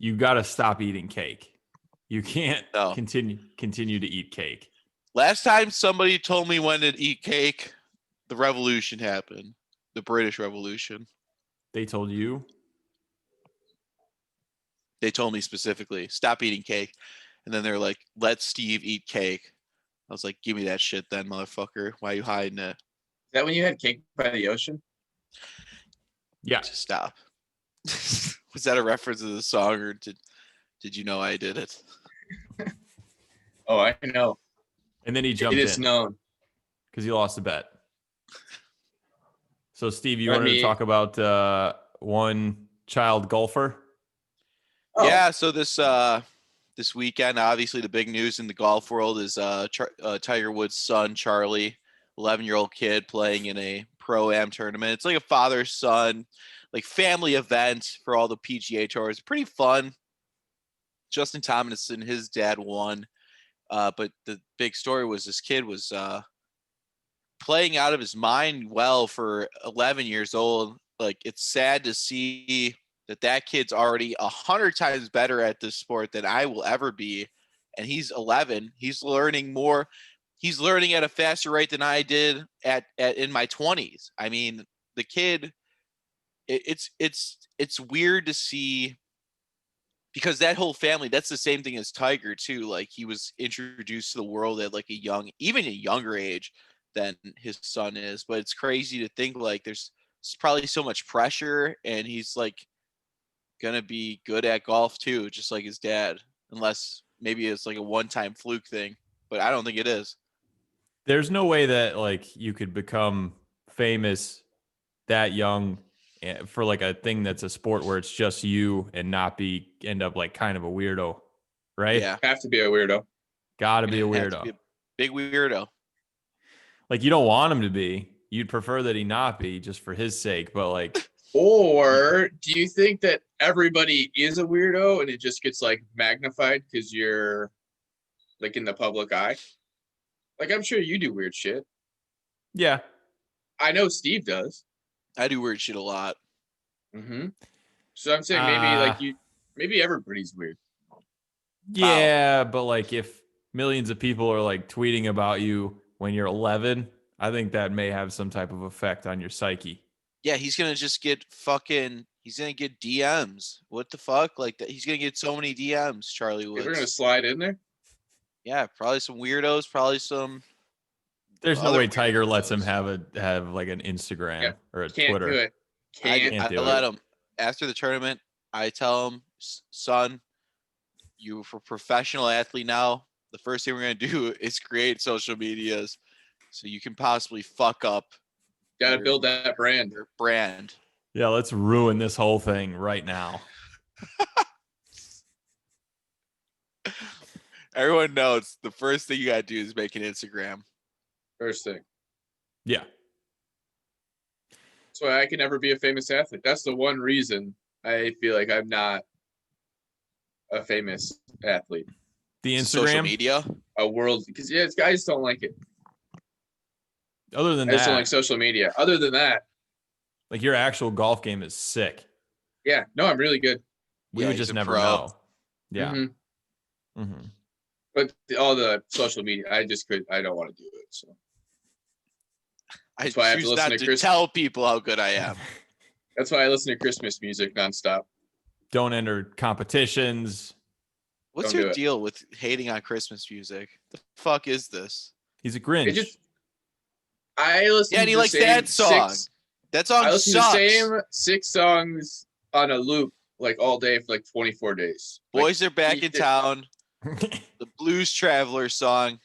you got to stop eating cake. You can't No. continue to eat cake. Last time somebody told me when to eat cake, the revolution happened. The British Revolution. They told you? They told me specifically, stop eating cake. And then they're like, let Steve eat cake. I was like, give me that shit then, motherfucker. Why are you hiding it? Is that when you had cake by the ocean? Yeah. Just stop. Was that a reference to the song, or did you know I did it? Oh, I know. And then he jumped in. It is known. Because he lost the bet. So, Steve, you wanted to talk about one child golfer? Oh. Yeah, so this weekend, obviously the big news in the golf world is Tiger Woods' son, Charlie, 11-year-old kid playing in a Pro-Am tournament. It's like a father-son, like family event for all the PGA tours. Pretty fun. Justin Thomas and his dad won. But the big story was this kid was playing out of his mind well for 11 years old. Like, it's sad to see that kid's already 100 times better at this sport than I will ever be. And he's 11. He's learning more. He's learning at a faster rate than I did at in my 20s. I mean, the kid, it's weird to see, because that whole family, that's the same thing as Tiger too. Like, he was introduced to the world at like even a younger age than his son is. But it's crazy to think like there's probably so much pressure, and he's like gonna be good at golf too, just like his dad, unless maybe it's like a one-time fluke thing, but I don't think it is. There's no way that like you could become famous that young for like a thing that's a sport where it's just you and not end up like kind of a weirdo, right? Yeah, have to be a weirdo. Gotta be a weirdo. Be a big weirdo. Like, you don't want him to be. You'd prefer that he not be, just for his sake, but like. Or do you think that everybody is a weirdo and it just gets like magnified because you're like in the public eye? Like, I'm sure you do weird shit. Yeah. I know Steve does. I do weird shit a lot. Mm-hmm. So I'm saying maybe everybody's weird. Yeah, but like if millions of people are like tweeting about you when you're 11, I think that may have some type of effect on your psyche. Yeah, he's gonna just get he's gonna get DMs. What the fuck? Like that, he's gonna get so many DMs, Charlie Woods. We're gonna slide in there? Yeah, probably some weirdos, probably some. There's no way Tiger lets him have like an Instagram or a Twitter. Do it. I let him. After the tournament, I tell him, son, you're a professional athlete now. The first thing we're gonna do is create social medias so you can possibly fuck up. Gotta build that brand. Your brand. Yeah, let's ruin this whole thing right now. Everyone knows the first thing you gotta do is make an Instagram. First thing. Yeah. That's why I can never be a famous athlete. That's the one reason I feel like I'm not a famous athlete. The Instagram? Social media? A world, because guys don't like it. Other than that, I just don't like social media. Other than that, like, your actual golf game is sick. Yeah, no, I'm really good. We would just never know. Yeah. Mm-hmm. Mm-hmm. But all the social media, I don't want to do it. So that's why I choose not to tell people how good I am. That's why I listen to Christmas music nonstop. Don't enter competitions. What's your deal with hating on Christmas music? The fuck is this? He's a Grinch. I listen. Yeah, and he likes that song. That song sucks. I listen to the same 6 songs on a loop like all day for like 24 days. Boys Are Back in Town. The Blues Traveler song.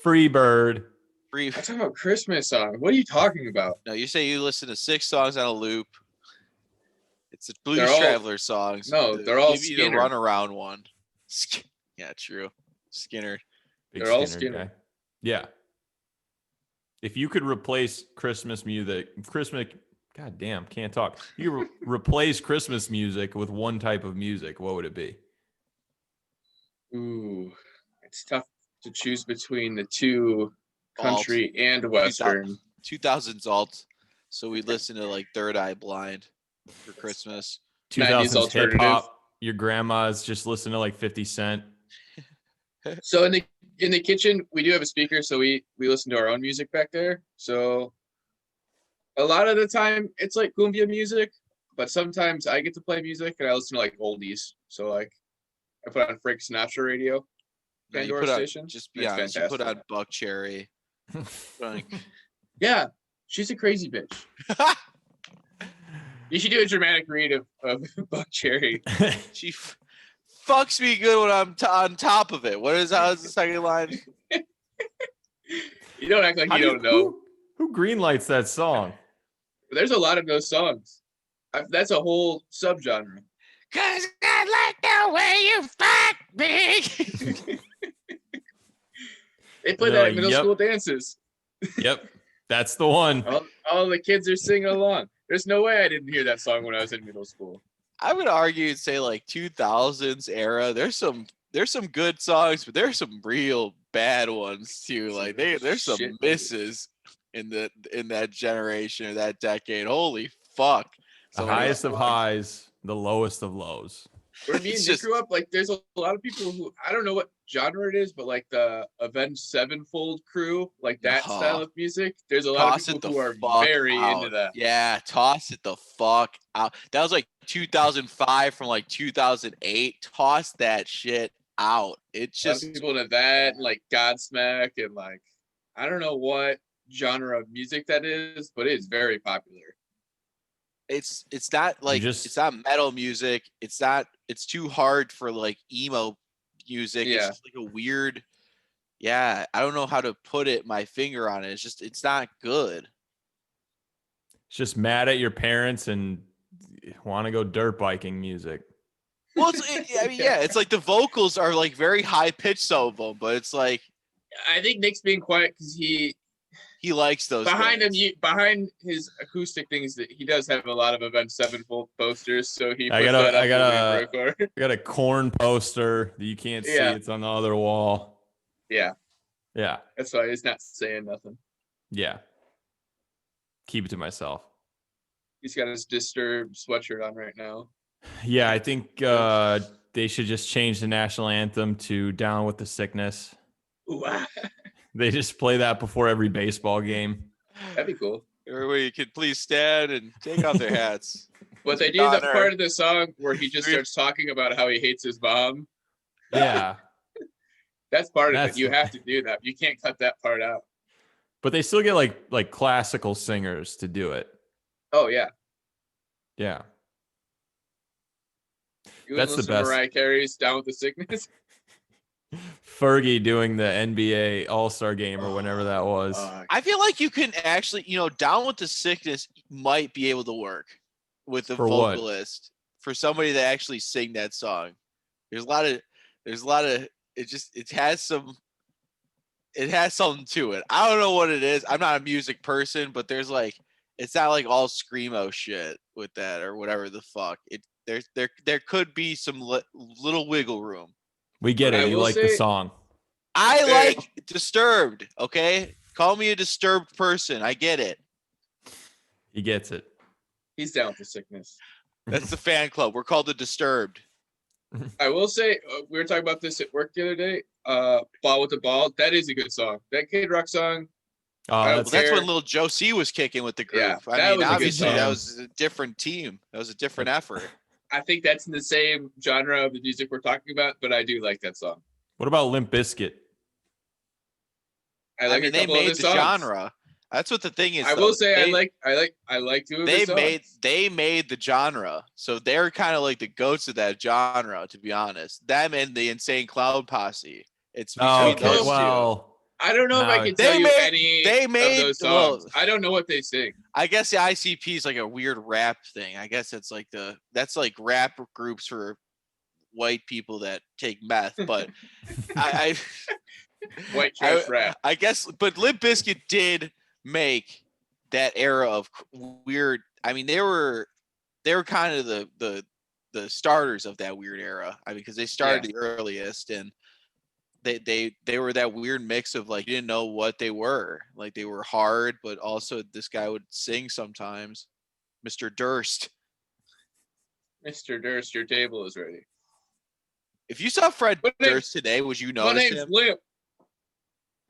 Free Bird. I'm talking about Christmas song. What are you talking about? No, you say you listen to 6 songs on a loop. It's the Blues Traveler songs. No, they're all Give you the run around one. Yeah, true. Skinner. They're all Skinner. Guy. Yeah. If you could replace Christmas music, God damn, can't talk. You replace Christmas music with one type of music, what would it be? Ooh, it's tough to choose between the two, country and Western. 2000s alt. So we listen to like Third Eye Blind for Christmas. 2000s hip hop. your grandma's just listening to like 50 Cent. So in the kitchen, we do have a speaker, so we listen to our own music back there. So a lot of the time it's like cumbia music, but sometimes I get to play music and I listen to like oldies. So like I put on Frank Sinatra radio, No, you Pandora put on, station. just be It's honest, you put fantastic. on Buck Cherry. Like, Yeah, she's a crazy bitch. You should do a dramatic read of Buck Cherry. she fucks me good when I'm on top of it. How's the second line? You don't act like you don't know. Who greenlights that song? There's a lot of those songs. That's a whole subgenre. Cause I like the way you fuck me. They play that at middle school dances. Yep, that's the one. All the kids are singing along. There's no way I didn't hear that song when I was in middle school. I would argue and say like 2000s era. There's some good songs, but there's some real bad ones too. Like there's some misses in that generation or that decade. Holy fuck! The highest of highs, the lowest of lows. Where me and Nick grew up, like there's a lot of people who I don't know what genre it is, but like the Avenged Sevenfold crew, like that style of music. There's a lot of people who are very into that. Yeah, toss it the fuck out. That was like 2005 from like 2008. Toss that shit out. It's just a lot of people into that, like Godsmack, and like I don't know what genre of music that is, but it is very popular. It's not like it's not metal music. It's too hard for like emo music. Yeah. It's just like a weird. Yeah, I don't know how to put my finger on it. It's not good. It's just mad at your parents and want to go dirt biking music. Well, it's like the vocals are like very high pitched, some of them, but it's like I think Nick's being quiet because he likes those behind bands. him. Behind his acoustic things, that he does have a lot of Avenged Sevenfold posters. So he I got a Korn poster that you can't see. It's on the other wall. Yeah. Yeah. That's why he's not saying nothing. Yeah. Keep it to myself. He's got his Disturbed sweatshirt on right now. Yeah, I think they should just change the national anthem to Down with the Sickness. Wow. They just play that before every baseball game. That'd be cool. Everybody could please stand and take off their hats. But they do that part of the song where he just starts talking about how he hates his mom. Yeah. That's part of it. You have to do that. You can't cut that part out. But they still get like classical singers to do it. Oh yeah. Yeah. That's the best. Mariah Carey's Down with the Sickness. Fergie doing the NBA All-Star game or whenever that was. I feel like you can actually, Down with the Sickness might be able to work with a vocalist for somebody to actually sing that song. There's a lot of it has something to it. I don't know what it is. I'm not a music person, but there's like, it's not like all screamo shit with that or whatever the fuck. There could be some little wiggle room. We get it. You like the song. I like Disturbed. Okay, call me a disturbed person. I get it. He gets it. He's down with the sickness. That's the fan club. We're called the Disturbed. I will say we were talking about this at work the other day. Ball with the Ball. That is a good song. That Kid Rock song. That's when Lil Josie was kicking with the group. Yeah, I mean, obviously that was a different team. That was a different effort. I think that's in the same genre of the music we're talking about, but I do like that song. What about Limp Bizkit? I mean, they made the genre. That's what the thing is. I will say I like two of the songs. They made the genre, so they're kind of like the goats of that genre. To be honest, them and the Insane Clown Posse. It's between those two. I don't know if I can tell you any of those songs. I don't know what they sing. I guess the ICP is like a weird rap thing. I guess it's like that's like rap groups for white people that take meth. But I white trash rap. I guess, but Limp Bizkit did make that era of weird. I mean, they were kind of the starters of that weird era. I mean, because they started the earliest and. They were that weird mix of like you didn't know what they were. Like they were hard, but also this guy would sing sometimes. Mr. Durst. Mr. Durst, your table is ready. If you saw Fred My name's- Durst today, would you My notice name's him? Limp.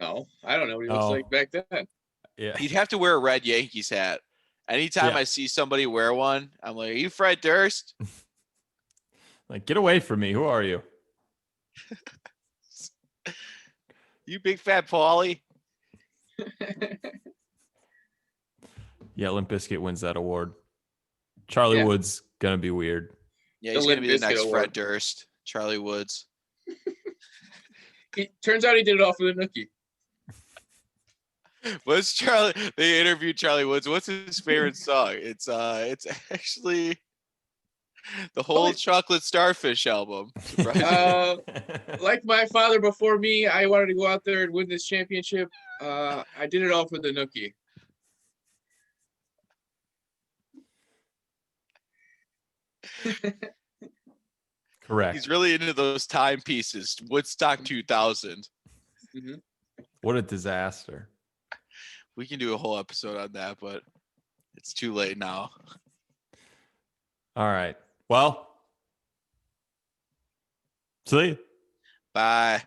No, I don't know what he looks Oh. like back then. Yeah. He'd have to wear a red Yankees hat. Anytime Yeah. I see somebody wear one, I'm like, "Are you Fred Durst?" Like, get away from me. Who are you? You big fat Paulie. Yeah, Limp Bizkit wins that award. Charlie Yeah. Wood's gonna be weird. Yeah, The he's gonna Limp be the Bizkit next award. Fred Durst. Charlie Woods. Turns out he did it off with a nookie. What's Charlie? They interviewed Charlie Woods. What's his favorite song? It's actually the whole Chocolate Starfish album. Like my father before me, I wanted to go out there and win this championship. I did it off with a nookie. Correct. He's really into those timepieces. Woodstock 2000. Mm-hmm. What a disaster. We can do a whole episode on that, but it's too late now. All right. Well, see you. Bye.